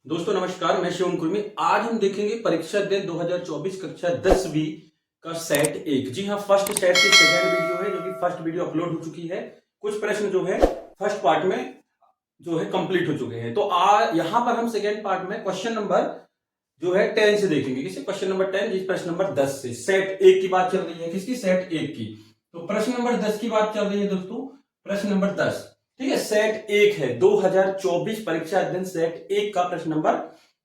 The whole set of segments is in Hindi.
दोस्तों नमस्कार, मैं शिवम कुर्मी। आज हम देखेंगे परीक्षा दिन 2024 कक्षा 10वीं का सेट एक। जी हाँ, फर्स्ट सेट की सेकेंड वीडियो है जो कि फर्स्ट वीडियो अपलोड हो चुकी है। कुछ प्रश्न जो है फर्स्ट पार्ट में जो है कंप्लीट हो चुके हैं। तो यहाँ पर हम सेकेंड पार्ट में क्वेश्चन नंबर जो है 10 से देखेंगे। किसी क्वेश्चन नंबर 10 जिस प्रश्न नंबर 10 से सेट एक की बात चल रही है। किसकी? सेट एक की। तो प्रश्न नंबर 10 की बात चल रही है दोस्तों। प्रश्न नंबर 10, ठीक है, सेट एक है 2024 परीक्षा अध्ययन सेट एक का प्रश्न नंबर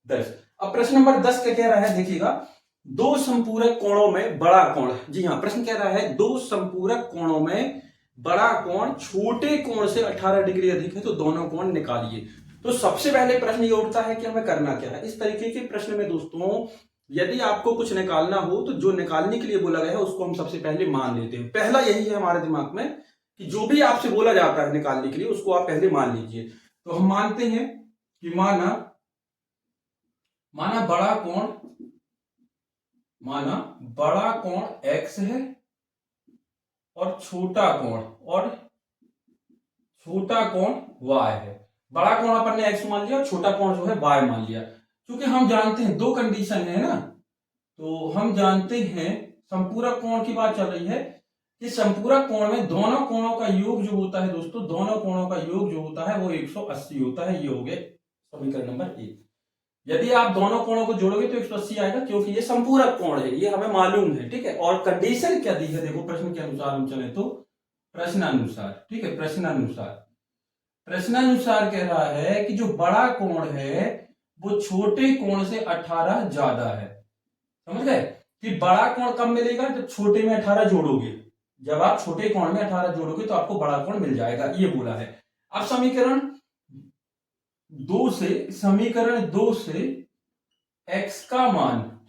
10। अब प्रश्न नंबर 10 क्या कह रहा है, देखिएगा। दो संपूरक कोणों में बड़ा कोण। जी हाँ, प्रश्न कह रहा है दो संपूरक कोणों में बड़ा कोण छोटे कोण से 18 डिग्री अधिक है तो दोनों कोण निकालिए। तो सबसे पहले प्रश्न ये उठता है कि हमें करना क्या है। इस तरीके के प्रश्न में दोस्तों यदि आपको कुछ निकालना हो तो जो निकालने के लिए बोला गया है उसको हम सबसे पहले मान लेते हैं। पहला यही है हमारे दिमाग में कि जो भी आपसे बोला जाता है निकालने के लिए उसको आप पहले मान लीजिए। तो हम मानते हैं कि माना बड़ा कोण x है और छोटा कोण y है। बड़ा कोण अपन ने x मान लिया और छोटा कोण जो है y मान लिया। क्योंकि हम जानते हैं दो कंडीशन है ना, तो हम जानते हैं संपूरक कोण की बात चल रही है कि संपूरक कोण में दोनों कोणों का योग जो होता है दोस्तों, दोनों कोणों का योग जो होता है वो 180 होता है। ये हो गया समीकरण नंबर एक। यदि आप दोनों कोणों को जोड़ोगे तो 180 आएगा, क्योंकि ये संपूरक कोण है, ये हमें मालूम है। ठीक है, और कंडीशन क्या दी है देखो, प्रश्न के अनुसार हम चले तो प्रश्नानुसार, ठीक है, प्रश्नानुसार कह रहा है कि जो बड़ा कोण है वो छोटे कोण से 18 ज्यादा है। समझ गए कि बड़ा कोण कब मिलेगा? जब छोटे में 18 जोड़ोगे। जब आप छोटे कोण में 18 जोड़ोगे तो आपको बड़ा कोण मिल जाएगा, ये बोला है। अब समीकरण दो से x का मान,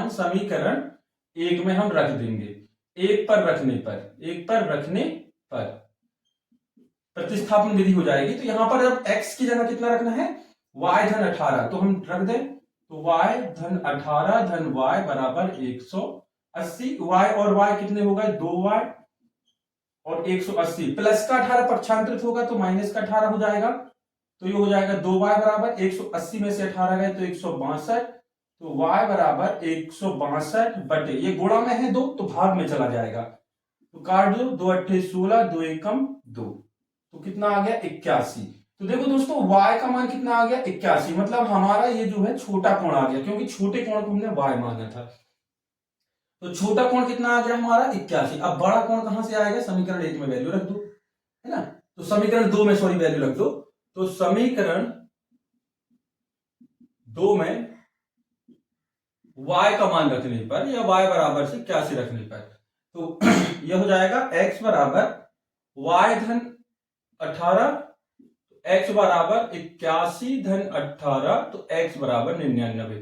समीकरण एक में हम रख देंगे। एक पर रखने पर प्रतिस्थापन विधि हो जाएगी। तो यहां पर अब x की जगह कितना रखना है? y धन 18। तो हम रख दें तो y धन 18 धन y बराबर 180। y और y कितने हो गए? 2y और 180। प्लस का 18 पक्षांतरित होगा तो माइनस का 18 हो जाएगा। तो ये हो जाएगा 2y बराबर 180 में से 18 गए तो 162। तो y बराबर 162 बटे, ये गुणा में है 2 तो भाग में चला जाएगा। तो काट दो, 2 अट्ठे 16, 2 एकम 2, तो कितना आ गया? 81। तो देखो दोस्तों y का मान कितना आ गया? 81। मतलब हमारा ये जो है छोटा कोण आ गया, क्योंकि छोटे कोण को हमने y माना था। तो छोटा कोण कितना आ गया हमारा? 81। अब बड़ा कोण कहां से आएगा? समीकरण एक में वैल्यू रख दो, है ना। तो समीकरण दो में वैल्यू रख दो। तो समीकरण दो में y का मान रखने पर या y बराबर से 81 रखने पर तो यह हो जाएगा x बराबर y धन 18, x बराबर 81 धन 18, तो x बराबर 99।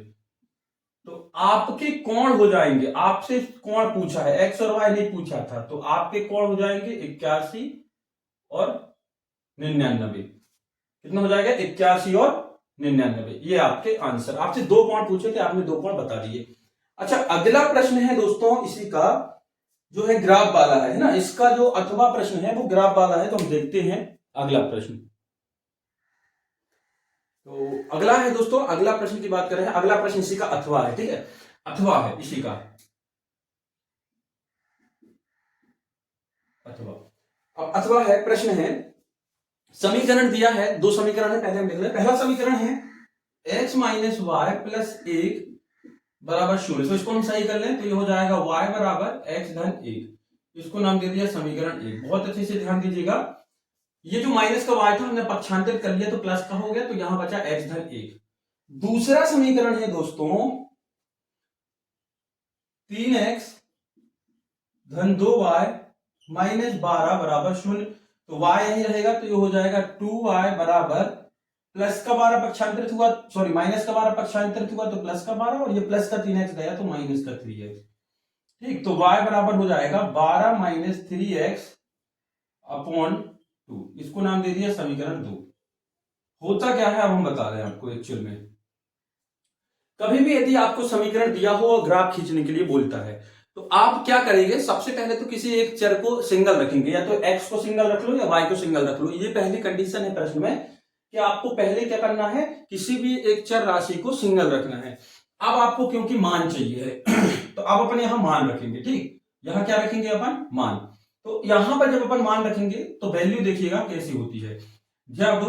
तो आपके कोण हो जाएंगे, आपसे कोण पूछा है, x और y नहीं पूछा था, तो आपके कोण हो जाएंगे 81 और 99। कितना हो जाएगा? 81 और 99। ये आपके आंसर। आपसे दो कोण पूछे थे, आपने दो कोण बता दिए। अच्छा, अगला प्रश्न है दोस्तों इसी का, जो है ग्राफ वाला है ना। इसका जो अथवा प्रश्न है वो ग्राफ वाला है। तो हम देखते हैं अगला प्रश्न। तो अगला है दोस्तों, अगला प्रश्न की बात कर रहे हैं। अगला प्रश्न इसी का अथवा है, ठीक है, अथवा है इसी का अथवा। अब अथवा है, प्रश्न है, समीकरण दिया है, दो समीकरण है, पहले हम देख रहे हैं। पहला समीकरण है x माइनस वाई प्लस 1 बराबर 0। तो इसको हम सही कर लें तो ये हो जाएगा y बराबर x धन 1। इसको नाम दे दिया समीकरण 1। बहुत अच्छे से ध्यान दीजिएगा, ये जो माइनस का y था हमने पक्षांतरित कर लिया तो प्लस का हो गया, तो यहां बचा x धन 1। दूसरा समीकरण है दोस्तों 3x धन 2y माइनस 12 बराबर 0। तो y यही रहेगा, तो ये हो जाएगा 2y बराबर प्लस का 12 पक्षांतरित हुआ, सॉरी माइनस का 12 पक्षांतरित हुआ तो प्लस का 12, और ये प्लस का 3x गया तो माइनस का 3x। ठीक, तो y बराबर हो जाएगा 12 माइनस 3x अपॉन 2। इसको नाम दे दिया समीकरण 2। होता क्या है अब हम बता रहे हैं आपको। एक्चुअल में कभी भी यदि आपको समीकरण दिया हो और ग्राफ खींचने के लिए बोलता है तो आप क्या करेंगे? सबसे पहले तो किसी एक चर को सिंगल रखेंगे, या तो x को सिंगल रख लो या y को सिंगल रख लो। ये पहली कंडीशन है प्रश्न में कि आपको पहले क्या करना है, किसी भी एक चर राशि को सिंगल रखना है। अब आपको क्योंकि मान चाहिए है तो अब अपन यहां मान रखेंगे, ठीक, यहां क्या रखेंगे अपन, मान। तो यहां पर जब अपन मान रखेंगे तो वैल्यू देखिएगा कैसी होती है। जब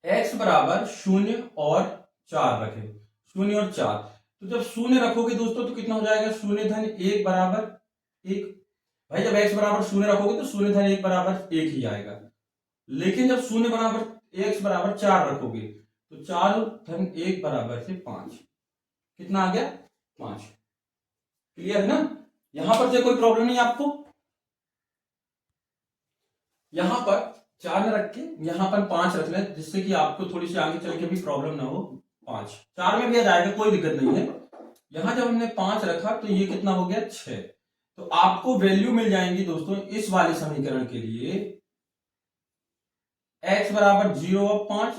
x बराबर 0 और 4 रखे, 0 और 4, तो जब 0 रखोगे दोस्तों तो कितना हो जाएगा, 0 धन 1 बराबर 1। भाई जब x बराबर 0 रखोगे तो 0 धन 1 बराबर 1 ही आएगा। लेकिन जब 0 बराबर x बराबर 4 रखोगे तो 4 धन 1 बराबर से 5, कितना आ गया, 5। क्लियर है ना? यहां पर से कोई प्रॉब्लम नहीं आपको, यहां पर 4 न रख के यहां पर 5 रख लें, जिससे कि आपको थोड़ी सी आगे चल के भी प्रॉब्लम ना हो। 5 4 में भी आ जाएगा, कोई दिक्कत नहीं है। यहां जब हमने 5 रखा तो ये कितना हो गया, 6। तो आपको वैल्यू मिल जाएंगी दोस्तों इस वाले समीकरण के लिए, x बराबर 0 और 5,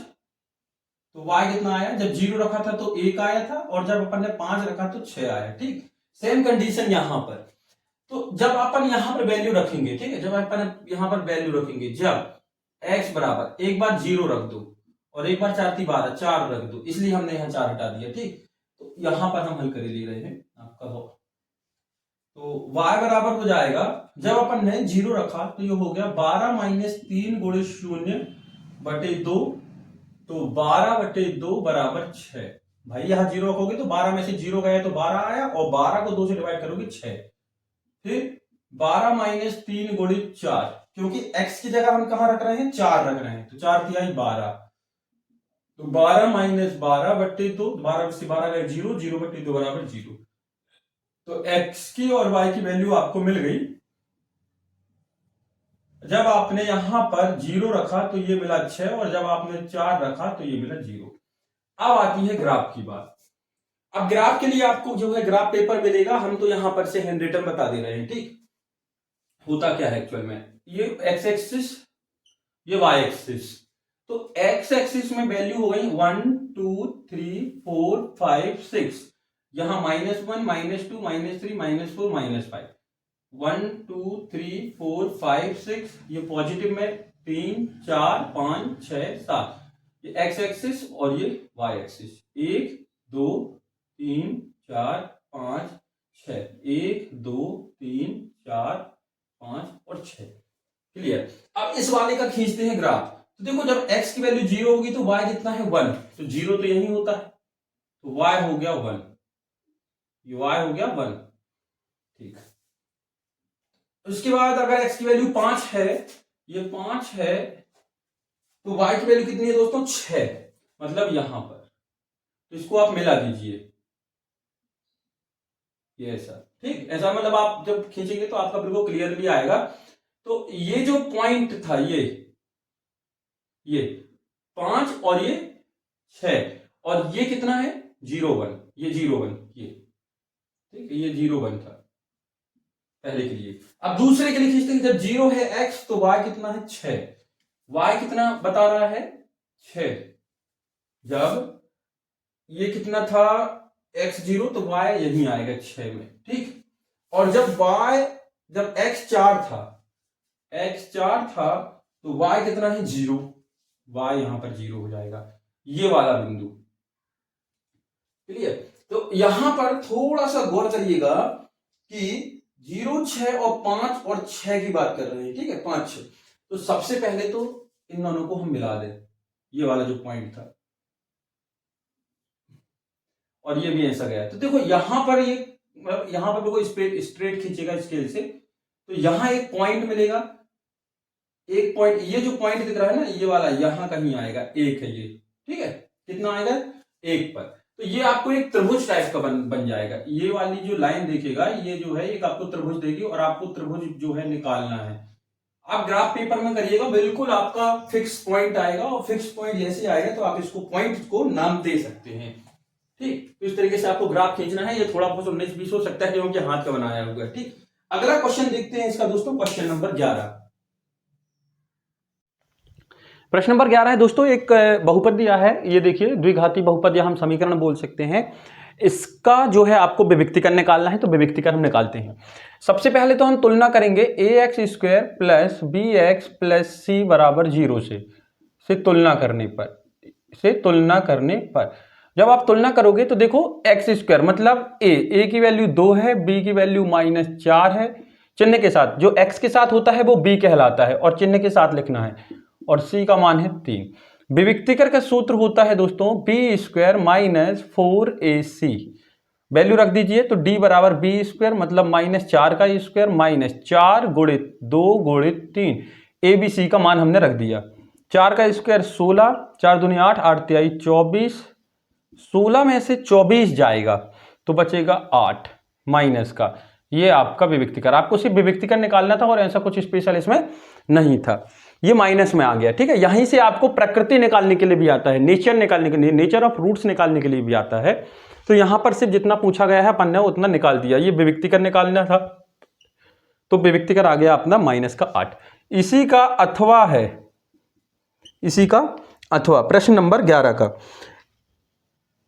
तो y कितना आया, जब 0 रखा था तो 1 आया था, और जब अपन ने 5 रखा तो 6 आया। ठीक, सेम कंडीशन यहां पर। तो जब अपन यहां पर वैल्यू रखेंगे, ठीक है, जब अपन यहां पर वैल्यू रखेंगे, जब x बराबर एक बार 0 रख दो और एक बार 4 12 4 रख दो, इसलिए हमने यहां 4 हटा दिया। ठीक, तो यहां पर हम हल कर ले रहे हैं आपका हो, तो y बराबर हो जाएगा, जब अपन ने 0 रखा तो ये हो गया 12 माइनस 3 गुणे 0 बटे 2, तो 12 बटे 2 बराबर 6। भाई यहां 0 रखोगे तो 12 में से 0 गया तो 12 आया, और 12 को 2 से डिवाइड करोगे 6। फिर 12 माइनस 3 गुणे 4, क्योंकि x की जगह हम कहां रख रहे हैं, 4 रख रहे हैं, तो 4 तिहाई 12, तो 12 माइनस 12 बट्टे 2, 12 से 12 गए 0, 0 बट्टे 2 बराबर 0। तो x की और y की वैल्यू आपको मिल गई। जब आपने यहां पर 0 रखा तो ये मिला 6, और जब आपने 4 रखा तो ये मिला 0। अब आती है ग्राफ की बात। अब ग्राफ के लिए आपको जो है ग्राफ पेपर मिलेगा, हम तो यहां पर से हैंड रिटन बता दे रहे हैं। ठीक, होता क्या है एक्चुअल में, ये एक्स एक्सिस, ये वाई एक्सिस, तो एक्स एक्सिस में वैल्यू हो गई 1 2 3 4 5 6, यहां -1 -2 -3 -4 -5, 1 2 3 4 5 6, ये पॉजिटिव में 3 4 5 6 7, ये एक्स एक्सिस और ये वाई एक्सिस, 1 2 3 4 5 6, 1 2 3 4 5 और 6। क्लियर? अब इस वाले का खींचते हैं ग्राफ। तो देखो जब x की वैल्यू 0 होगी तो y कितना है, 1, तो 0 तो यही होता है, तो y हो गया 1, ये y हो गया 1। ठीक, उसके बाद अगर x की वैल्यू 5 है, ये 5 है, तो y की वैल्यू कितनी है दोस्तों, 6, मतलब यहां पर, तो इसको आप मिला दीजिए, ये ऐसा। ठीक, ऐसा मतलब आप जब खींचेंगे तो आपका बिल्कुल क्लियरली आएगा। तो ये जो पॉइंट था, ये 5 और ये 6, और ये कितना है 0 1, ये 0 1, ये ठीक है, ये 0 1 था पहले के लिए। अब दूसरे के लिए खींचते हैं, जब 0 है x तो y कितना है 6, y कितना बता रहा है 6, जब ये कितना था x 0 तो y यही आएगा 6 में। ठीक, और जब x 4 था, तो y कितना है 0, y यहां पर 0 हो जाएगा, ये वाला बिंदु। क्लियर? तो यहां पर थोड़ा सा गौर करिएगा कि 0 6 और 5 और 6 की बात कर रहे हैं। ठीक है, 5 6, तो सबसे पहले तो इन दोनों को हम मिला दें, ये वाला जो पॉइंट था और ये भी ऐसा गया, तो देखो यहां पर ये, यहां पर देखो स्ट्रेट खींचेगा स्केल से, तो यहां एक पॉइंट मिलेगा, एक पॉइंट, ये जो पॉइंट दिख रहा है ना, ये वाला यहां कहीं आएगा, एक है ये। ठीक है, कितना आएगा, 1 पर, तो ये आपको एक त्रिभुज टाइप का बन जाएगा। ये वाली जो लाइन देखेगा, ये जो है एक आपको त्रिभुज देगी, और आपको त्रिभुज जो है निकालना है। आप ग्राफ पेपर में करिएगा, बिल्कुल आपका फिक्स पॉइंट आएगा, और फिक्स पॉइंट जैसे आएगा तो आप इसको पॉइंट को नाम दे सकते हैं। ठीक, तो इस तरीके से आपको ग्राफ खींचना है। ये थोड़ा बहुत 19-20 हो सकता है क्योंकि हाथ का बनाया हुआ है। ठीक, अगला क्वेश्चन देखते हैं इसका दोस्तों, क्वेश्चन नंबर 11। प्रश्न नंबर 11 है दोस्तों, एक बहुपद दिया है, ये देखिए द्विघाती बहुपद या हम समीकरण बोल सकते हैं। इसका जो है आपको विविक्तीकरण निकालना है, तो विविक्तीकरण हम निकालते हैं। सबसे पहले तो हम तुलना करेंगे ax² plus bx plus c बराबर 0 से। से तुलना करने पर जब आप तुलना करोगे तो देखो एक्स स्क्वायर मतलब ए की वैल्यू 2 है, बी की वैल्यू -4 है, चिन्ह के साथ, जो एक्स के साथ होता है वो बी कहलाता है और चिन्ह के साथ लिखना है, और सी का मान है 3। विविक्तिकर का सूत्र होता है दोस्तों बी स्क्वायर -4ac, वैल्यू रख दीजिए तो d बराबर बी स्क्वायर मतलब -4 का स्क्वायर -4 गुणित 2 गुणित 3, ए बी सी का मान हमने रख दिया। 4 का स्क्वायर 16, 4 दूनी 8, 8 तिहाई 24, 16 में से 24 जाएगा तो बचेगा 8 माइनस का, ये आपका विविक्तिकर। आपको सिर्फ विविक्तिकर निकालना था और ऐसा कुछ स्पेशल इसमें नहीं था, ये माइनस में आ गया, ठीक है। यहीं से आपको प्रकृति निकालने के लिए भी आता है, नेचर निकालने के लिए, नेचर ऑफ रूट्स निकालने के लिए भी आता है। तो यहां पर सिर्फ जितना पूछा गया है अपन ने उतना निकाल दिया, ये विविक्तिकर निकालना था तो विविक्तिकर आ गया अपना -8। इसी का अथवा है, इसी का अथवा प्रश्न नंबर 11 का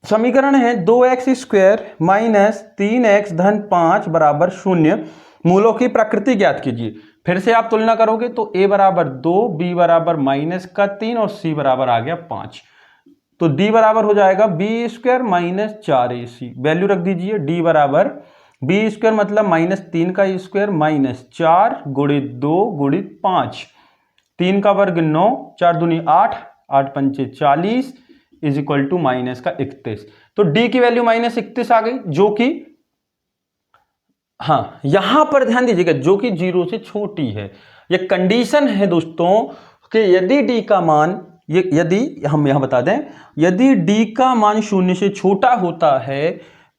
समीकरण है 2x स्क्वायर -3x धन 5 बराबर 0, मूलों की प्रकृति ज्ञात कीजिए। फिर से आप तुलना करोगे तो a बराबर 2, b बराबर -3 और c बराबर आ गया 5, तो d बराबर हो जाएगा b स्क्वायर -4ac, वैल्यू रख दीजिए। d बराबर b स्क्वायर मतलब -3 का स्क्वायर -4 गुणित 2 गुणित 5, 3 का वर्ग 9, 4 दूनी 8, 8 पंचे 40 इज इक्वल टू -31। तो d की वैल्यू -31 आ गई, जो कि हाँ यहां पर ध्यान दीजिएगा जो कि 0 से छोटी है। यह कंडीशन है दोस्तों कि यदि d का मान, यदि हम यहां बता दें, यदि d का मान 0 से छोटा होता है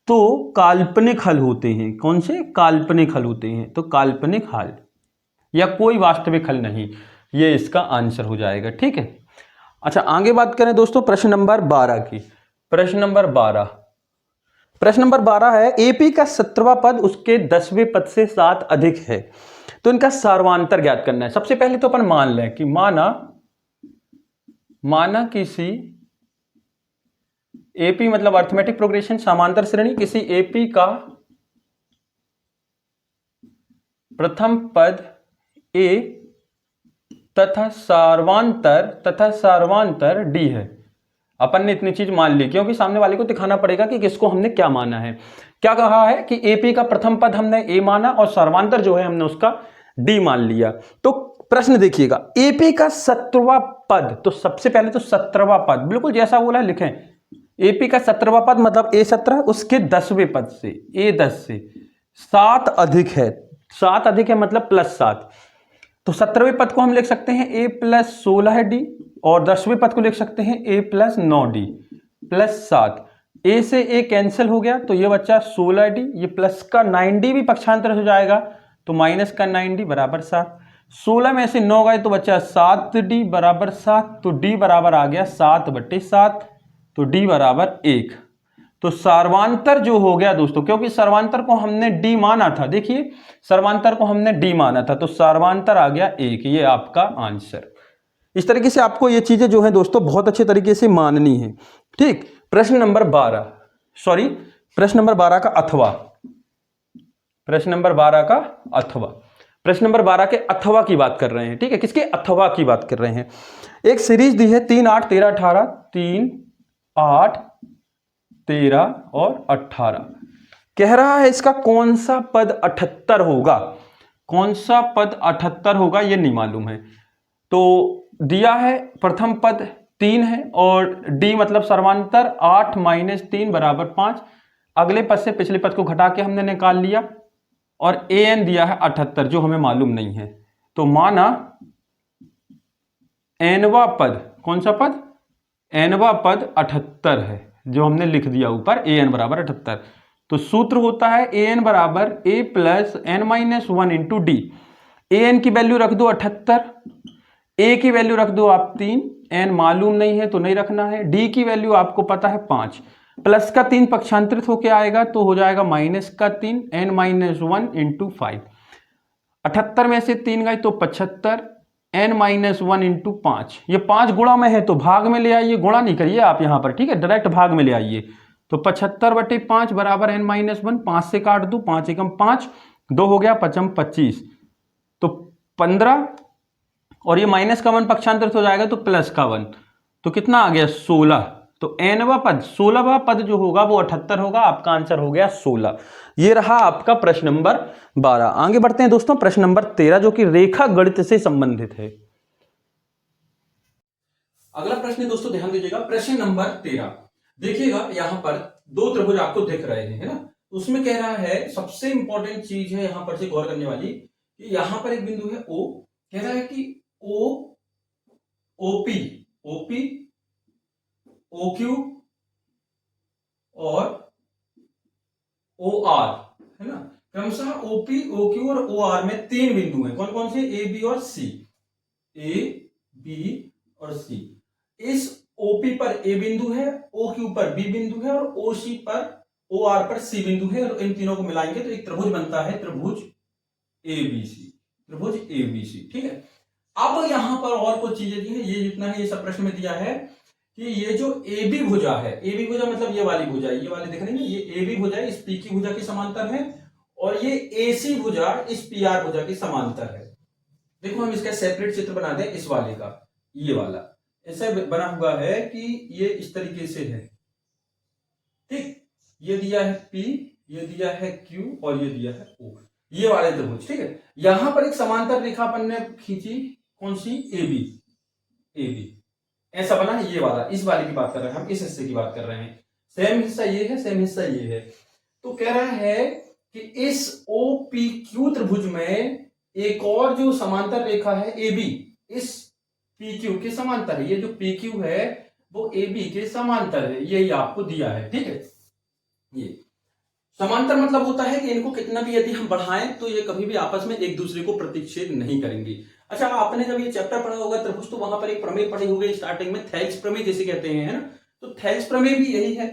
तो काल्पनिक हल होते हैं। कौन से? काल्पनिक हल होते हैं। तो काल्पनिक हल या कोई वास्तविक हल नहीं, ये इसका आंसर हो जाएगा, ठीक है। अच्छा आगे बात करें दोस्तों प्रश्न नंबर 12 की। प्रश्न नंबर 12 है एपी का 17वां पद उसके 10वें पद से 7 अधिक है, तो इनका सार्वंतर ज्ञात करना है। सबसे पहले तो अपन मान लें कि माना किसी एपी मतलब अर्थमेटिक प्रोग्रेशन समांतर श्रेणी, किसी एपी का प्रथम पद ए तथा सार्वंतर डी है। अपन ने इतनी चीज मान ली क्योंकि सामने वाले को दिखाना पड़ेगा कि किसको हमने क्या माना है। क्या कहा है कि एपी का प्रथम पद हमने ए माना और सर्वांतर जो है हमने उसका डी मान लिया। तो प्रश्न देखिएगा, एपी का 17वां पद, तो सबसे पहले तो 17वां पद बिल्कुल जैसा बोला है लिखें। एपी का 17वां पद मतलब A17, उसके 10वें पद से A10 से 7 अधिक है। 7 अधिक है मतलब +7, तो 17वें पद को हम लिख सकते हैं A + 16D और 10वें पद को लिख सकते हैं A + 9D + 7। A से A कैंसिल हो गया तो ये बच्चा 16D, ये प्लस का 9D भी पक्षांतर हो जाएगा तो माइनस का 9D बराबर 7। 16 में से 9 गए तो बच्चा 7D बराबर 7, तो D बराबर आ गया 7/7, तो D बराबर 1। तो सर्वांतर जो हो गया दोस्तों, क्योंकि सर्वांतर को हमने D माना था, देखिए सर्वांतर को हमने D माना था तो सर्वांतर आ गया 1, ये आपका आंसर। इस तरीके से आपको ये चीजें जो है दोस्तों बहुत अच्छे तरीके से माननी है, ठीक। प्रश्न नंबर 12 का अथवा, प्रश्न नंबर 12 का अथवा, प्रश्न नंबर 12 के अथवा की बात कर रहे हैं, ठीक है। किसके अथवा की बात कर रहे हैं? एक सीरीज दी है 3, 8, 13, 18, 3, 8, 13 और 18। कह रहा है इसका कौन सा पद 78 होगा, कौन सा पद 78 होगा ये नहीं मालूम है। तो दिया है प्रथम पद 3 है और D मतलब सर्वांतर 8 - 3 बराबर 5। अगले पद से पिछले पद को घटा के हमने निकाल लिया और AN दिया है 78 जो हमें मालूम नहीं है। तो माना nवां पद, कौन सा पद? nवां पद 78 है जो हमने लिख दिया ऊपर, AN बराबर 78। तो सूत्र होता है AN बराबर A + n - 1 × D। AN की वैल्यू रख दो 78, A की वैल्यू रख दो आप 3, n मालूम नहीं है तो नहीं रखना है। D की वैल्यू आपको पता है 5, प्लस का 3 पक्षांतरित होके आएगा तो हो जाएगा माइनस का 3, n - 1 × 5। 78 में से 3 गए तो 75, n - 1 × 5। ये 5 गुणा में है तो भाग में ले आइए, गुणा नहीं करिए आप यहाँ पर, ठीक है, डायरेक्ट भाग में ले आइए। तो 75/5 बराबर n - 1, 5 से काट दो, 5 × 5, 2 हो गया, 5 × 25, तो 15 और ये माइनस का 1 पक्षांतरित हो जाएगा तो प्लस का 1, तो कितना आ गया 16। तो nवा पद 16वां पद जो होगा वो 78 होगा, आपका आंसर हो गया 16। ये रहा आपका प्रश्न नंबर 12। आगे बढ़ते हैं दोस्तों प्रश्न नंबर 13 जो कि रेखा गणित से संबंधित है। अगला प्रश्न है दोस्तों, ध्यान दीजिएगा, प्रश्न नंबर 13। देखिएगा यहां पर दो त्रिभुज आपको दिख रहे हैं, है ना। उसमें कह रहा है, सबसे इंपॉर्टेंट चीज है यहां पर से गौर करने वाली, कि यहां पर एक बिंदु है ओ, कह रहा है कि ओ ओपी ओपी ओक्यू और ओ आर, है ना। क्रमशः ओपी ओक्यू और ओ आर में 3 बिंदु हैं, कौन कौन से, ए बी और सी, ए बी और सी। इस ओपी पर ए बिंदु है, ओक्यू पर बी बिंदु है और ओसी पर ओ आर पर सी बिंदु है, और इन तीनों को मिलाएंगे तो एक त्रिभुज बनता है, त्रिभुज एबीसी, त्रिभुज एबीसी, ठीक है। अब यहां पर और कुछ चीजें दी है, ये जितना है ये सब प्रश्न में दिया है कि ये जो ए बी भुजा है, ए बी भुजा मतलब ये वाली भुजा, ये वाली दिख रही है, ये ए बी भुजा इस पी की भुजा के समांतर है, और ये ए सी भुजा इस पी आर भुजा के समांतर है। देखो हम इसका सेपरेट चित्र बना दें, इस वाले का, ये वाला ऐसा बना हुआ है कि ये इस तरीके से है, ठीक। ये दिया है पी, ये दिया है क्यू और ये दिया है ओ, ये वाले त्रिभुज, ठीक है। यहां पर एक समांतर रेखा अपन ने खींची, कौन सी, ए बी, ए बी ऐसा बना है, ये वाला, इस वाले की बात कर रहे हैं हम, इस हिस्से की बात कर रहे हैं। सेम हिस्सा ये है, सेम हिस्सा ये है। तो कह रहा है कि इस ओ पी क्यू त्रिभुज में एक और जो समांतर रेखा है ए बी, इस पी क्यू के समांतर है। ये जो पी क्यू है वो ए बी के समांतर है, यही आपको दिया है, ठीक है। ये समांतर मतलब होता है कि इनको कितना भी यदि हम बढ़ाएं तो ये कभी भी आपस में एक दूसरे को प्रतिच्छेद नहीं करेंगे। अच्छा, आपने जब ये चैप्टर पढ़ा होगा त्रिभुज, तो वहां पर एक प्रमेय पढ़ी होगी स्टार्टिंग में, थेल्स प्रमेय जिसे कहते हैं, है ना। तो थेल्स प्रमेय भी यही है,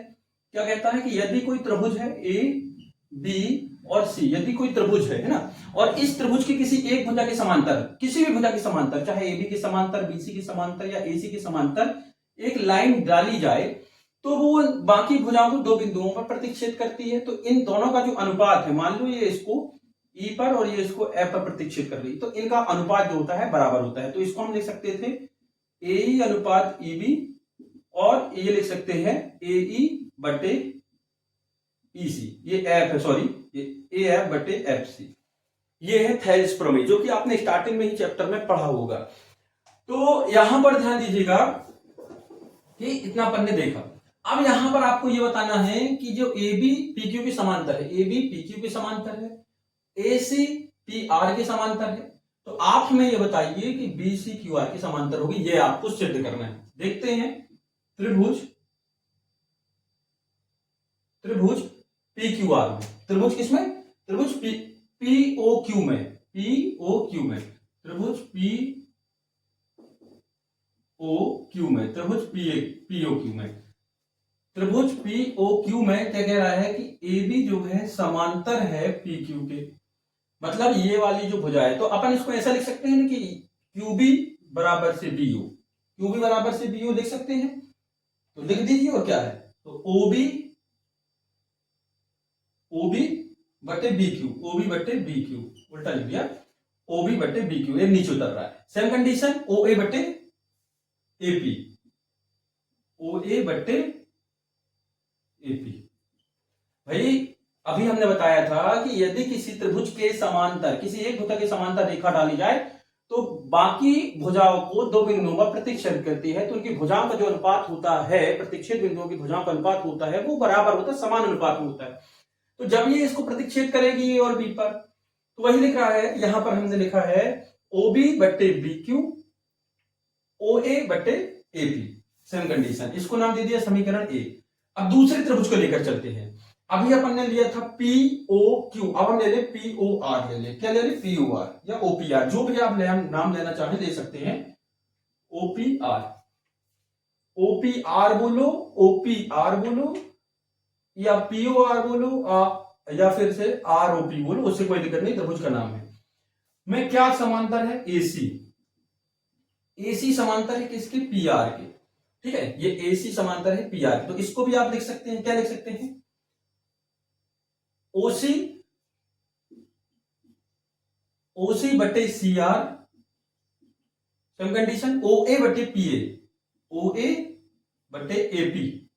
क्या कहता है कि यदि कोई त्रिभुज है ए बी और सी, यदि कोई त्रिभुज है ना, और इस त्रिभुज की किसी एक भुजा के समांतर, किसी भी भुजा के समांतर, चाहे ए बी के समांतर, बीसी के समांतर या एसी के समांतर एक लाइन डाली जाए, तो वो बाकी भुजाओं को दो बिंदुओं पर प्रतिच्छेद करती है। तो इन दोनों का जो अनुपात है, मान लो ये इसको ई पर और ये इसको एफ पर प्रतिच्छेद कर रही, तो इनका अनुपात जो होता है बराबर होता है। तो इसको हम लिख सकते थे ए ई अनुपात ई बी, और ये लिख सकते हैं ए ई बटे ई सी, ये एफ है, सॉरी, ये ए एफ बटे एफ सी। ये है थेल्स प्रमेय, जो कि आपने स्टार्टिंग में ही चैप्टर में पढ़ा होगा। तो यहां पर ध्यान दीजिएगा कि इतना अपन ने देखा। अब यहां पर आपको यह बताना है कि जो ए बी पी क्यू के समांतर है, ए बी पी क्यू के समांतर है, ए सी पी आर के समांतर है, तो आप हमें यह बताइए कि बी सी क्यू आर के समांतर होगी, ये आपको सिद्ध करना है। देखते हैं, त्रिभुज त्रिभुज पी क्यू आर में, त्रिभुज किसमें, त्रिभुज पी ओ क्यू में, पी ओ क्यू में, त्रिभुज पी ओ क्यू में, त्रिभुज पी ओ क्यू में, त्रिभुज पी ओ क्यू में क्या कह रहा है कि ए बी जो है समांतर है पी क्यू के, मतलब ये वाली जो भुजा है। तो अपन इसको ऐसा लिख सकते हैं ना कि क्यू बी बराबर से बी ओ, क्यू बी बराबर से बी ओ लिख सकते हैं, तो लिख दीजिए। और क्या है, तो ओ बी बटे बी क्यू, ओ बी बटे बी क्यू, उल्टा लिख दिया, ओ बी बटे बी क्यू, ये नीचे उतर रहा है। सेम कंडीशन ओ ए बटे एपी, ओ ए बटे एपी। भाई अभी हमने बताया था कि यदि किसी त्रिभुज के समांतर, किसी एक भुजा के समांतर रेखा डाली जाए तो बाकी भुजाओं को दो बिंदुओं पर प्रतिच्छेद करती है, तो उनकी भुजाओं का जो अनुपात होता है, प्रतिच्छेद बिंदुओं की भुजाओं का अनुपात होता है, वो बराबर होता है, समान अनुपात में होता है। तो जब ये इसको प्रतिच्छेद करेगी ए और बी पर, तो वही लिख रहा है, यहां पर हमने लिखा है ओ बी बटे बी क्यू, ओ ए बटे ए पी, सेम कंडीशन, इसको नाम दे दिया समीकरण ए। अब दूसरे त्रिभुज को लेकर चलते हैं। अभी अपन ने लिया था पी ओ क्यू, अब हम ले ले पी ओ आर, ले ले, क्या ले ले, पी ओ आर या ओ पी आर, जो भी आप नाम लेना चाहें ले सकते हैं, O P R, O P R बोलो, ओ पी आर बोलो, या पी ओ आर बोलो, या फिर से आर ओ पी बोलो, उससे कोई दिक्कत नहीं, त्रिभुज का नाम है। में क्या समांतर है, एसी, एसी समांतर है किसके, पी आर के, ठीक है। ये एसी समांतर है पी आर के, तो इसको भी आप लिख सकते हैं, क्या लिख सकते हैं, ओसी, ओसी बटे सी आर सेम कंडीशन ओ ए बटे पी ए, ओ ए बटे एपी,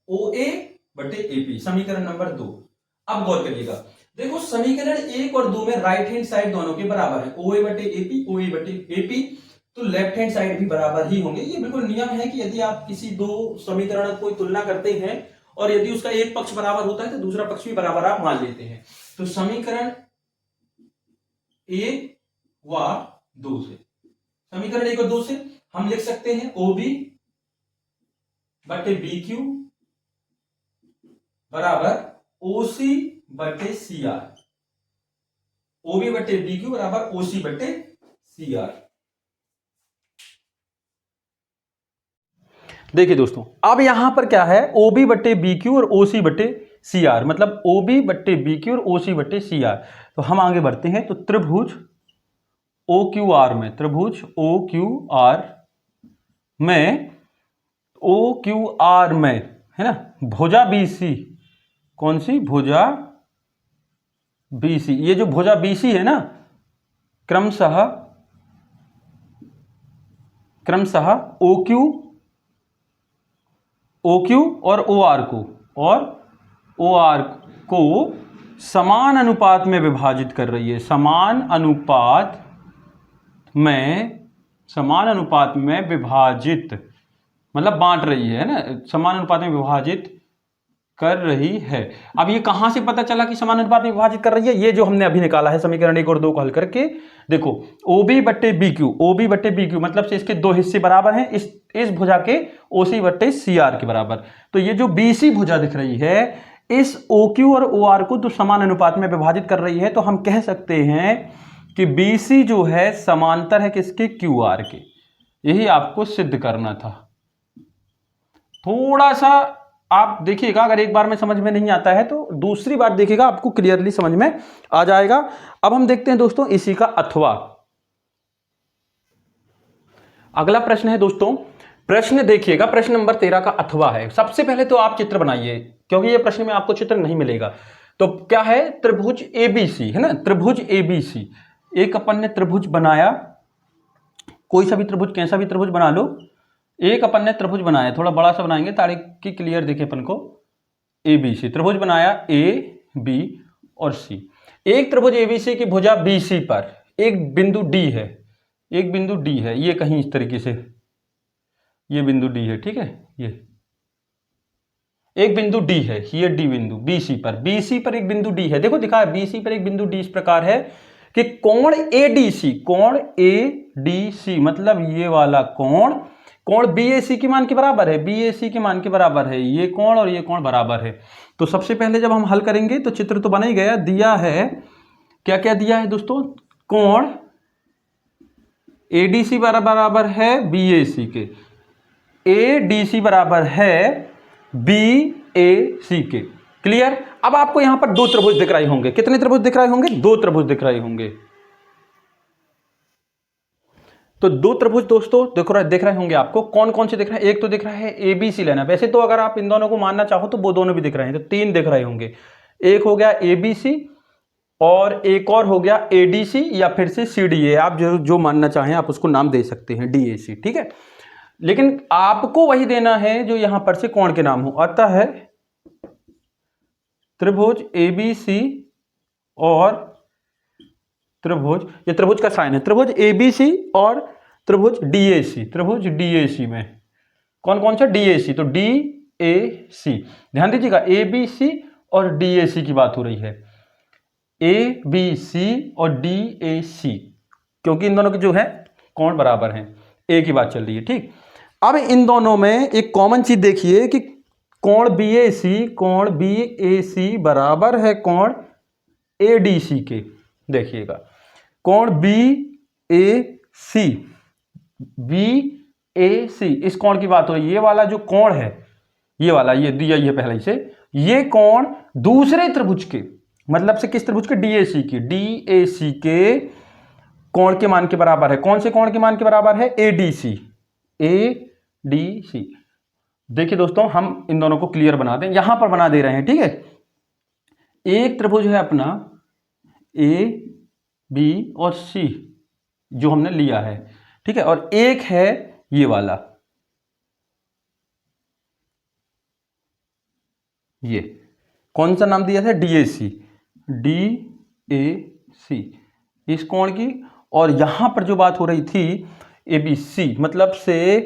ओ ए बटे एपी, समीकरण नंबर 2। अब गौर करिएगा, देखो समीकरण 1 और 2 में राइट हैंड साइड दोनों के बराबर है, ओ ए बटे एपी, ओ ए बटे एपी, तो लेफ्ट हैंड साइड भी बराबर ही होंगे। ये बिल्कुल नियम है कि यदि आप किसी दो समीकरण को तुलना करते हैं और यदि उसका एक पक्ष बराबर होता है तो दूसरा पक्ष भी बराबर आप मान लेते हैं। तो समीकरण 1 व 2 से, समीकरण 1 और 2 से हम लिख सकते हैं ओ बी बटे बी क्यू बराबर ओ सी बटे सी आर, ओ बी बटे बी क्यू बराबर ओ सी बटे सी आर। देखिए दोस्तों, अब यहां पर क्या है, ओ बी बटे बी क्यू और ओ सी बटे सी आर, मतलब ओ बी बटे बी क्यू और ओ सी बटे सी आर। तो हम आगे बढ़ते हैं। तो त्रिभुज ओ क्यू आर में, त्रिभुज ओ क्यू आर में, ओ क्यू आर में है ना, भुजा बी सी, कौन सी भुजा बी सी, ये जो भुजा बी सी है ना, क्रमशः ओ क्यू और ओ आर को समान अनुपात में विभाजित कर रही है, समान अनुपात में विभाजित, मतलब बांट रही है ना, समान अनुपात में विभाजित कर रही है। अब ये कहां से पता चला कि समान अनुपात में विभाजित कर रही है? ये जो हमने अभी निकाला है समीकरण 1 और 2 को हल करके, देखो ओ बी बटे बी क्यू मतलब से इसके दो हिस्से बराबर हैं, इस भुजा के ओ सी बटे सी आर के बराबर। तो ये जो बी सी भुजा दिख रही है, इस ओ क्यू और ओ आर को तो समान अनुपात में विभाजित कर रही है, तो हम कह सकते हैं कि बी सी जो है समांतर है किसके, क्यू आर के। यही आपको सिद्ध करना था। थोड़ा सा आप देखिएगा, अगर एक बार में समझ में नहीं आता है तो दूसरी बार देखिएगा, आपको क्लियरली समझ में आ जाएगा। अब हम देखते हैं दोस्तों इसी का अथवा। अगला प्रश्न है दोस्तों, प्रश्न देखिएगा, प्रश्न नंबर 13 का अथवा है। सबसे पहले तो आप चित्र बनाइए, क्योंकि ये प्रश्न में आपको चित्र नहीं मिलेगा। तो क्या है, त्रिभुज एबीसी है ना, त्रिभुज एबीसी, एक अपन ने त्रिभुज बनाया, कोई सा भी त्रिभुज, कैसा भी त्रिभुज बना लो, एक अपन ने त्रिभुज बनाया, थोड़ा बड़ा सा बनाएंगे ताकि क्लियर दिखे अपन को। ए बी सी त्रिभुज बनाया, ए बी और सी। एक त्रिभुज एबीसी की भुजा बीसी पर एक बिंदु डी है, एक बिंदु डी है, ये कहीं इस तरीके से, ये बिंदु डी है, ठीक है, ये एक बिंदु डी है, ये डी बिंदु बीसी पर एक बिंदु डी है। देखो दिखा है, बीसी पर एक बिंदु डी इस प्रकार है कि कोण एडीसी मतलब ये वाला कोण बीएसी के मान के बराबर है, बीएसी के मान के बराबर है, ये कोण और ये कोण बराबर है। तो सबसे पहले जब हम हल करेंगे तो चित्र तो बना ही गया, दिया है, क्या क्या दिया है दोस्तों, कोण एडीसी बराबर है बीएसी के, एडीसी बराबर है बीएसी के। क्लियर। अब आपको यहां पर दो त्रिभुज दिख रहे होंगे, कितने त्रिभुज दिख रहे होंगे, दो त्रिभुज दिख रहे होंगे। तो दो त्रिभुज दोस्तों दिख रहे होंगे आपको, कौन कौन से दिख रहे हैं, एक तो दिख रहा है एबीसी लेना, वैसे तो अगर आप इन दोनों को मानना चाहो तो वो दोनों भी दिख रहे हैं, तो तीन दिख रहे होंगे, एक हो गया एबीसी और एक और हो गया एडीसी या फिर से सीडीए, आप जो मानना चाहें आप उसको नाम दे सकते हैं, डीएसी, ठीक है। लेकिन आपको वही देना है जो यहां पर से कोण के नाम हो, अतः है त्रिभुज एबीसी और त्रिभुज, ये त्रिभुज का साइन है, त्रिभुज एबीसी और त्रिभुज डीएसी में कौन कौन सा, डीएसी, तो डीएसी, ध्यान दीजिएगा एबीसी और डीएसी की बात हो रही है, एबीसी और डीएसी, क्योंकि इन दोनों के जो है कोण बराबर हैं, एक ही बात चल रही है, ठीक। अब इन दोनों में एक कॉमन चीज देखिए कि कोण बीएसी बराबर है कोण एडीसी के, देखिएगा कोण बीएसी इस कोण की बात हो रही है, ये वाला जो कोण है, ये वाला, ये दिया ही है पहले से, ये कोण दूसरे त्रिभुज के, मतलब से किस त्रिभुज के, डीएसी के कोण के मान के बराबर है। कौन से कोण के मान के बराबर है, एडीसी। देखिए दोस्तों, हम इन दोनों को क्लियर बना दें, यहां पर बना दे रहे हैं, ठीक है। एक त्रिभुज है अपना ए बी और सी जो हमने लिया है, ठीक है, और एक है ये वाला, ये कौन सा नाम दिया था, DAC, DAC इस कोण की। और यहां पर जो बात हो रही थी ABC, मतलब से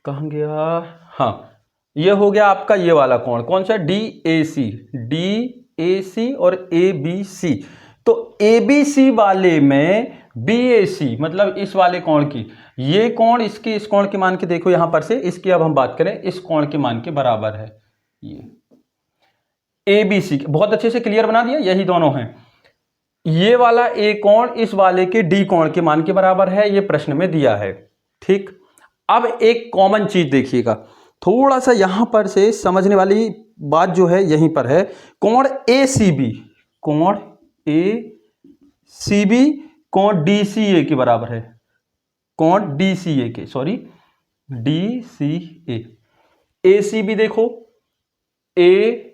कहाँ गया, हाँ ये हो गया आपका ये वाला कोण, कौन सा, DAC और ABC। तो ABC वाले में BAC मतलब इस वाले कोण की, ये कोण इसके इस कोण के मान के देखो यहां पर से, इसकी अब हम बात करें इस कोण के मान के बराबर है। ये ABC बहुत अच्छे से क्लियर बना दिया, यही दोनों हैं। ये वाला A कोण इस वाले के D कोण के मान के बराबर है, ये प्रश्न में दिया है। ठीक, अब एक कॉमन चीज देखिएगा, थोड़ा सा यहां पर से समझने वाली बात जो है यहीं पर है। कोण ACB, कोण ACB कोण DCA के बराबर है, कोण DCA के, सॉरी DCA। ACB देखो, ACB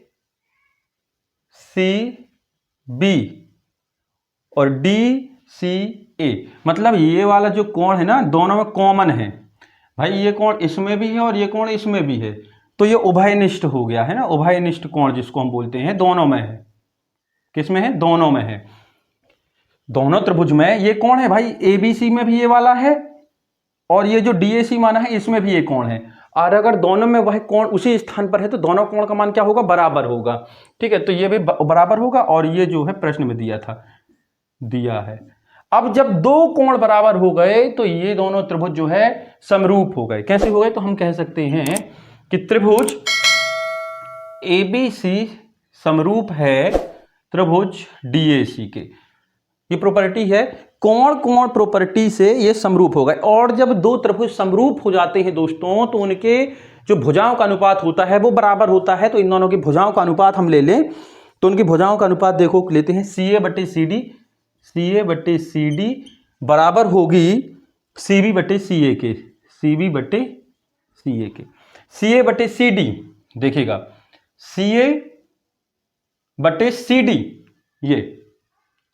और DCA, मतलब ये वाला जो कोण है ना दोनों में कॉमन है भाई, ये कोण इसमें भी है और ये कोण इसमें भी है, तो ये उभयनिष्ठ हो गया है ना, उभयनिष्ठ कोण जिसको हम बोलते हैं, दोनों में है। किसमें है, दोनों में है। दोनों त्रिभुज में ये कोण है भाई, ABC में भी ये वाला है और ये जो DAC माना है इसमें भी ये कोण है, और अगर दोनों में वह कोण उसी स्थान पर है तो दोनों कोण का मान क्या होगा, बराबर होगा। ठीक है, तो ये भी बराबर होगा, और ये जो है प्रश्न में दिया था, दिया है। अब जब दो कोण बराबर हो गए तो ये दोनों त्रिभुज जो है समरूप हो गए। कैसे हो गए, तो हम कह सकते हैं कि त्रिभुज ABC समरूप है त्रिभुज DAC के। ये प्रॉपर्टी है, कोण कोण प्रॉपर्टी से ये समरूप हो गए। और जब दो त्रिभुज समरूप हो जाते हैं दोस्तों, तो उनके जो भुजाओं का अनुपात होता है वो बराबर होता है। तो इन दोनों की भुजाओं का अनुपात हम ले लें, तो उनकी भुजाओं का अनुपात देखो लेते हैं, CA/CD, CA/CD बराबर होगी CB/CA के, CB/CA के। CA/CD देखिएगा, CA/CD ये,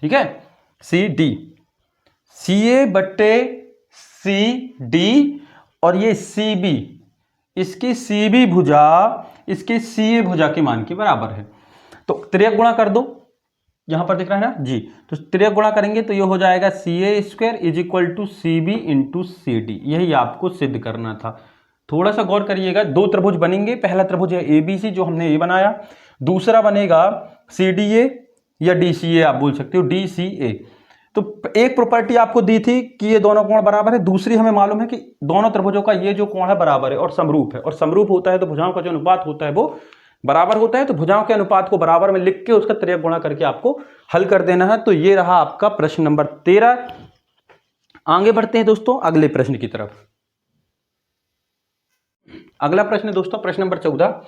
ठीक है, CD, CA/CD और ये CB, इसकी CB भुजा इसके CA भुजा के मान के बराबर है। तो त्रियक गुणा कर दो, यहां पर दिख रहा है ना जी, तो त्रियक गुणा करेंगे तो ये हो जाएगा CA² = CB × CD। यही आपको सिद्ध करना था। थोड़ा सा गौर करिएगा, दो त्रिभुज बनेंगे, पहला त्रिभुज है ABC जो हमने ये बनाया, दूसरा बनेगा CDA या DCA, आप बोल सकते हो DCA। तो एक प्रॉपर्टी आपको दी थी कि ये दोनों कोण बराबर है, दूसरी हमें मालूम है कि दोनों त्रिभुजों का ये जो कोण है बराबर है और समरूप है, और समरूप होता है तो भुजाओं का जो अनुपात होता है वो बराबर होता है। तो भुजाओं के अनुपात को बराबर में लिख के उसका त्रियक गुणा करके आपको हल कर देना है। तो ये रहा आपका प्रश्न नंबर 13। आगे बढ़ते हैं दोस्तों अगले प्रश्न की तरफ। अगला प्रश्न दोस्तों प्रश्न नंबर 14।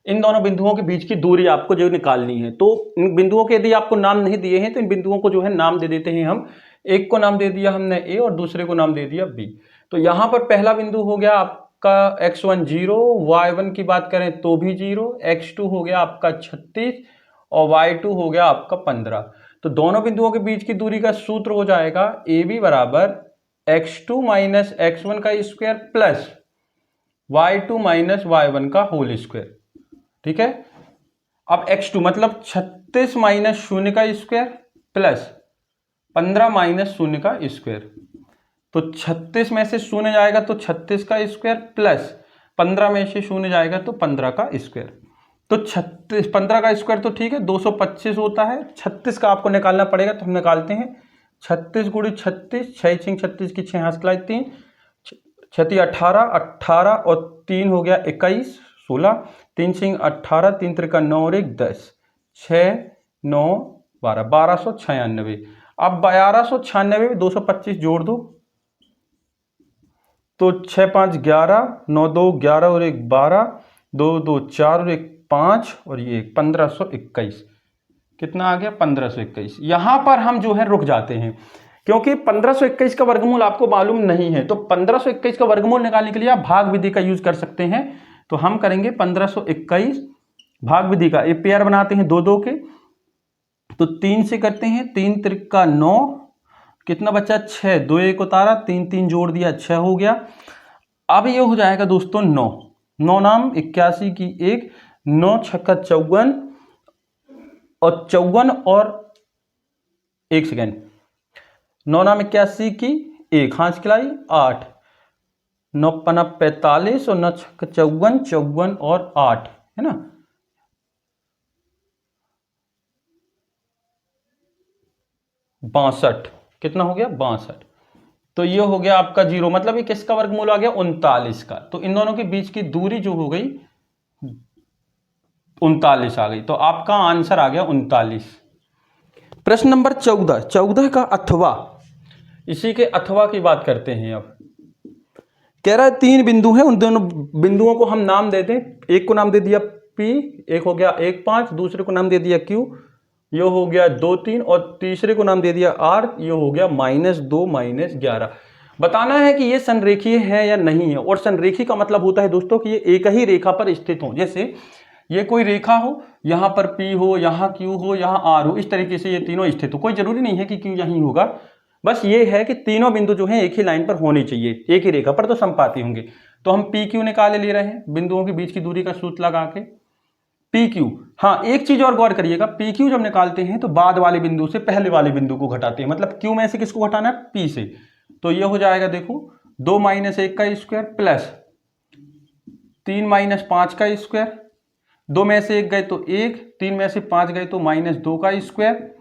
इन दोनों बिंदुओं के बीच की दूरी आपको जो निकालनी है, तो इन बिंदुओं के यदि आपको नाम नहीं दिए हैं तो इन बिंदुओं को जो है नाम दे देते हैं हम। एक को नाम दे दिया हमने A और दूसरे को नाम दे दिया B। तो यहां पर पहला बिंदु हो गया आपका x1 0, y1 की बात करें तो भी 0, x2 हो गया आपका 36 और y2 हो गया आपका 15। तो दोनों बिंदुओं के बीच की दूरी का सूत्र हो जाएगा AB बराबर x2 माइनस x1 का square plus y2 minus y1 का होल स्क्वायर। ठीक है, अब x2 मतलब 36 माइनस 0 का स्क्वायर प्लस 15 माइनस 0 का स्क्वायर। तो 36 में से 0 जाएगा तो 36 का स्क्वायर प्लस 15 में से 0 जाएगा तो 15 का स्क्वायर। तो 36 15 का स्क्वायर तो ठीक है 225 होता है, 36 का आपको निकालना पड़ेगा, तो हम निकालते हैं। 36 × 36, 6 × 36 की 6 हाथ खिलाई 3, 6 18, 18 और 3 हो गया 21, 16, 3 6 18, 3 3 9 और 1 10, 6 9 12, 1296। अब 1296 में 225 जोड़ दो तो 6 5 11, 9 2 11 और 1 12, 2 2 4 और 1 5 और ये 1521। कितना आ गया 1521। यहां पर हम जो है रुक जाते हैं क्योंकि 1521 का वर्गमूल आपको मालूम नहीं है। तो 1521 का वर्गमूल निकालने के लिए आप भाग विधि का यूज कर सकते हैं। तो हम करेंगे 1521 भाग विधि का, एक पेयर बनाते हैं 2 2 के, तो 3 से करते हैं, 3 3 9, कितना बचा 6, 2 1 उतारा, 3 3 जोड़ दिया, 6 हो गया। अब ये हो जाएगा दोस्तों 9, 9 नाम 81 की 1, 9 छक्का 54 और 54 और 1 सेकेंड, 9 नाम 81 की 1, हाथ खिलाई 8, 9 पना 45 और 9 छक्का 54, 54 और 8 है ना, 62, कितना हो गया 62। तो ये हो गया आपका 0, मतलब ये किसका वर्गमूल आ गया 39 का। तो इन दोनों के बीच की दूरी जो हो गई 39 आ गई। तो आपका आंसर आ गया 39। प्रश्न नंबर 14, 14 का अथवा, इसी के अथवा की बात करते हैं। अब कह रहा है 3 बिंदु हैं, उन दोनों बिंदुओं को हम नाम दे दें। एक को नाम दे दिया P, एक हो गया 1 5, दूसरे को नाम दे दिया Q, ये हो गया 2 3 और तीसरे को नाम दे दिया R, ये हो गया -2 -11। बताना है कि ये संरेखीय है या नहीं है। और संरेखीय का मतलब होता है दोस्तों कि ये एक ही रेखा पर स्थित हो। जैसे ये कोई रेखा हो, यहां पर P हो, यहां Q हो, यहां R हो, इस तरीके से ये तीनों स्थित हो। कोई जरूरी नहीं है कि Q यहीं होगा, बस ये है कि तीनों बिंदु जो है एक ही लाइन पर होने चाहिए, एक ही रेखा पर, तो समपाती होंगे। तो हम PQ निकाले ले रहे हैं बिंदुओं के बीच की दूरी का सूत्र लगा के। PQ, हाँ एक चीज और गौर करिएगा, PQ जब निकालते हैं तो बाद वाले बिंदु से पहले वाले बिंदु को घटाते हैं। मतलब Q में से किसको घटाना है, P से। तो ये हो जाएगा देखो 2 - 1 का स्क्वायर प्लस 3 - 5 का स्क्वायर, 2 में से 1 गए तो 1, 3 में से 5 गए तो -2 का स्क्वायर,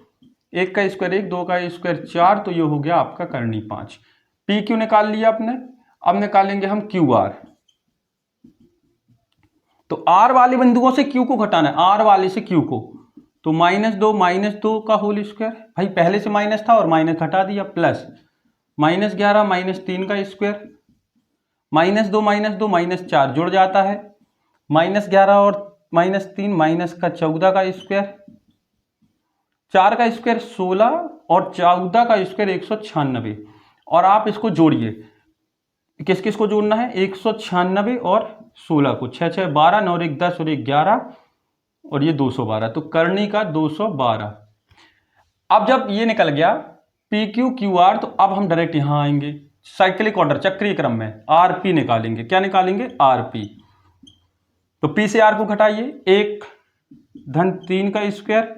1 का स्क्वायर 1, 2 का स्क्वायर 4, तो ये हो गया आपका करनी 5। PQ निकाल लिया आपने। अब निकालेंगे हम QR। तो R वाले बिंदुओं से Q को घटाना है, R वाले से Q को। तो -2 का होल स्क्वायर, भाई पहले से माइनस था और माइनस घटा दिया, प्लस -11 -3 का स्क्वायर, -2 -4 जुड़ जाता है, -11 और -3 -14 का स्क्वायर, 4 का स्क्वायर 16 और 14 का स्क्वायर 196। और आप इसको जोड़िए, किस किस को जोड़ना है, 196 और 16 को, 6 6 12, 9 1 10 और 1 11 और ये 212, तो करनी का 212। अब जब ये निकल गया PQ QR, तो अब हम डायरेक्ट यहां आएंगे साइक्लिक ऑर्डर, चक्रीय क्रम में RP निकालेंगे। क्या निकालेंगे, RP। तो P से R को घटाइए, 1 धन 3 का स्क्वायर,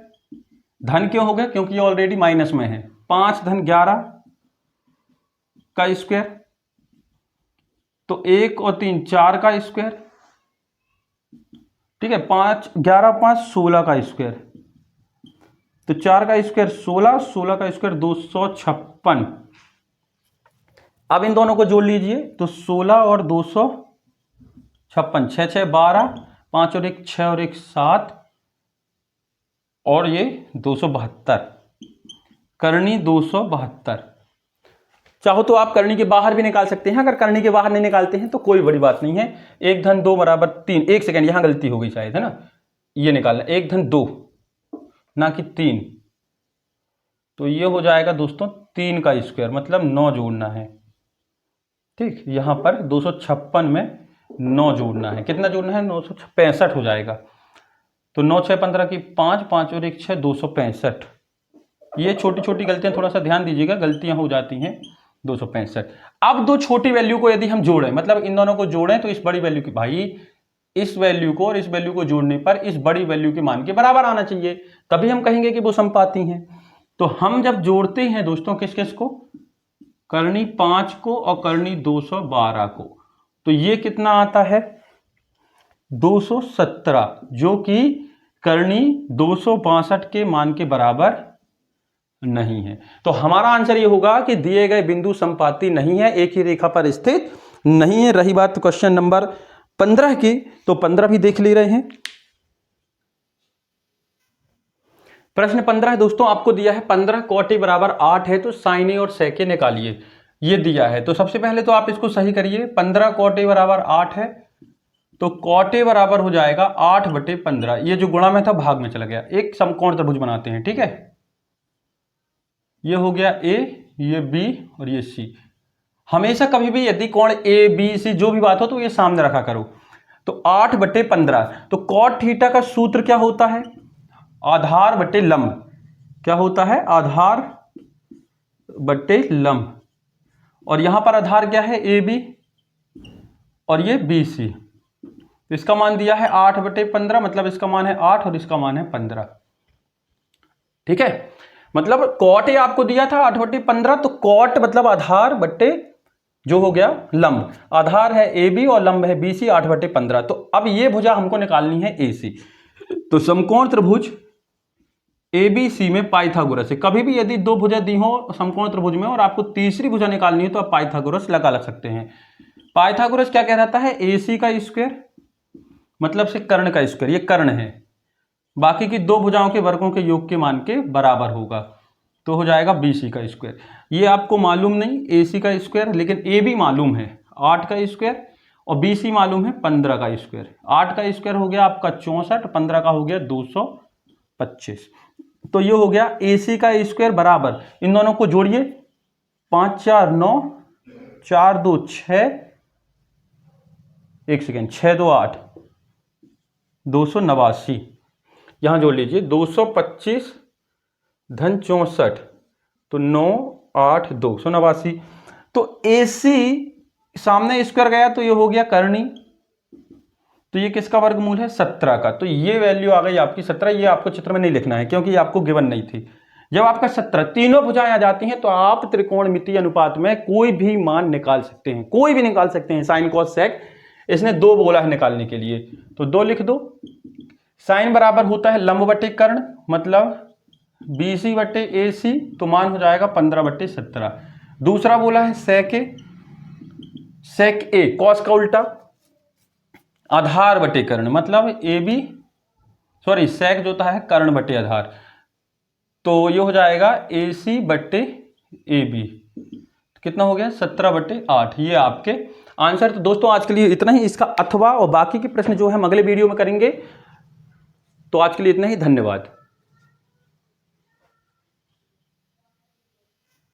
धन क्यों हो गया, क्योंकि ये ऑलरेडी माइनस में है, 5 धन 11 का स्क्वायर, तो 1 और 3 4 का स्क्वायर, ठीक है, 5 11 5 16 का स्क्वायर, तो 4 का स्क्वायर 16, 16 का स्क्वायर 256। अब इन दोनों को जोड़ लीजिए, तो 16 और 256, 6 6 12, 5 और 1 6 और 1 7 और ये 272, करनी 272। चाहो तो आप करनी के बाहर भी निकाल सकते हैं, अगर करनी के बाहर नहीं निकालते हैं तो कोई बड़ी बात नहीं है। 1 धन 2 बराबर 3, 1 सेकेंड यहां गलती हो गई शायद, है ना, ये निकालना 1 धन 2 ना कि 3, तो ये हो जाएगा दोस्तों 3 का स्क्वायर, मतलब 9 जोड़ना है। ठीक, यहां पर 256 में 9 जोड़ना है, कितना जोड़ना है, 965 हो जाएगा। तो 9 6 15 की 5, 5 और 1 6 265। ये छोटी छोटी गलतियां थोड़ा सा ध्यान दीजिएगा, गलतियां हो जाती हैं, 265। अब दो छोटी वैल्यू को यदि हम जोड़ें, मतलब इन दोनों को जोड़ें, तो इस बड़ी वैल्यू की, भाई इस वैल्यू को और इस वैल्यू को जोड़ने पर इस बड़ी वैल्यू के मान के बराबर आना चाहिए, तभी हम कहेंगे कि वो समपाती हैं। तो हम जब जोड़ते हैं दोस्तों किस किस को, करनी 5 को और करनी 212 को, तो ये कितना आता है 217, जो कि करनी 262 के मान के बराबर नहीं है। तो हमारा आंसर ये होगा कि दिए गए बिंदु समपाती नहीं है, एक ही रेखा पर स्थित नहीं है। रही बात क्वेश्चन नंबर 15 की, तो 15 भी देख ले रहे हैं। प्रश्न 15 है दोस्तों, आपको दिया है 15 cot a बराबर 8 है, तो sin a और sec a निकालिए, ये दिया है। तो सबसे पहले तो आप इसको सही करिए, 15 cot a बराबर 8 है, तो cot a बराबर हो जाएगा 8/15, ये जो गुणा में था भाग में चला गया। एक समकोण त्रिभुज बनाते हैं, ठीक है, ये हो गया A, ये B और ये C। हमेशा कभी भी यदि कोण A B C जो भी बात हो तो ये सामने रखा करो। तो 8/15, तो cot थीटा का सूत्र क्या होता है, आधार बटे लंब। क्या होता है, आधार बट्टे लंब, और यहां पर आधार क्या है ए बी और ये बी सी। इसका मान दिया है 8/15, मतलब इसका मान है 8 और इसका मान है 15। ठीक है, मतलब कॉट ए आपको दिया था 8/15, तो कॉट मतलब आधार बट्टे जो हो गया लंब, आधार है ए बी और लंब है बी सी 8/15। तो अब ये भुजा हमको निकालनी है ए सी। तो समकोण त्रिभुज ए बी सी में पाइथागोरस है। कभी भी यदि दो भुजा दी हो समकोण त्रिभुज में और आपको तीसरी भुजा निकालनी है तो आप पाइथागोरस लगा सकते हैं। पाइथागोरस क्या कहलाता है? ए सी का स्क्वायर, मतलब से कर्ण का स्क्वायर, ये कर्ण है, बाकी की दो भुजाओं के वर्गों के योग के मान के बराबर होगा, तो हो जाएगा बी सी का स्क्वायर। ये आपको मालूम नहीं ए सी का स्क्वायर, लेकिन ए बी मालूम है 8 का स्क्वायर और बी सी मालूम है 15 का स्क्वायर। 8 का स्क्वायर हो गया आपका 64, 15 का हो गया 225। तो ये हो गया ए सी का स्क्वायर बराबर, इन दोनों को जोड़िए, 5 4 9, 4 2 6, 1 सेकेंड, 6 2 8, 289। यहां जोड़ लीजिए 225 धन 64, तो 9 8 289। तो ए सी सामने स्क्वायर गया तो ये हो गया करनी, तो ये किसका वर्गमूल है? 17 का। तो ये वैल्यू आ गई आपकी 17। ये आपको चित्र में नहीं लिखना है क्योंकि ये आपको गिवन नहीं थी। जब आपका 17 तीनों भुजाएं आ जाती हैं तो आप त्रिकोणमितीय अनुपात में कोई भी मान निकाल सकते हैं, कोई भी निकाल सकते हैं। साइन कॉस सेक, इसने 2 बोला है निकालने के लिए, तो 2 लिख दो। साइन बराबर होता है लंब बटे कर्ण, मतलब बी सी बटे ए सी, तो मान हो जाएगा 15/17। दूसरा बोला है सेक ए, सेक ए कॉस का उल्टा, आधार बटे कर्ण, मतलब ए बी, सॉरी सेक जो होता है कर्ण बटे आधार, तो ये हो जाएगा ए सी बटे ए बी। कितना हो गया? 17/8। ये आपके आंसर। तो दोस्तों आज के लिए इतना ही। इसका अथवा और बाकी के प्रश्न जो है हम अगले वीडियो में करेंगे। तो आज के लिए इतना ही, धन्यवाद।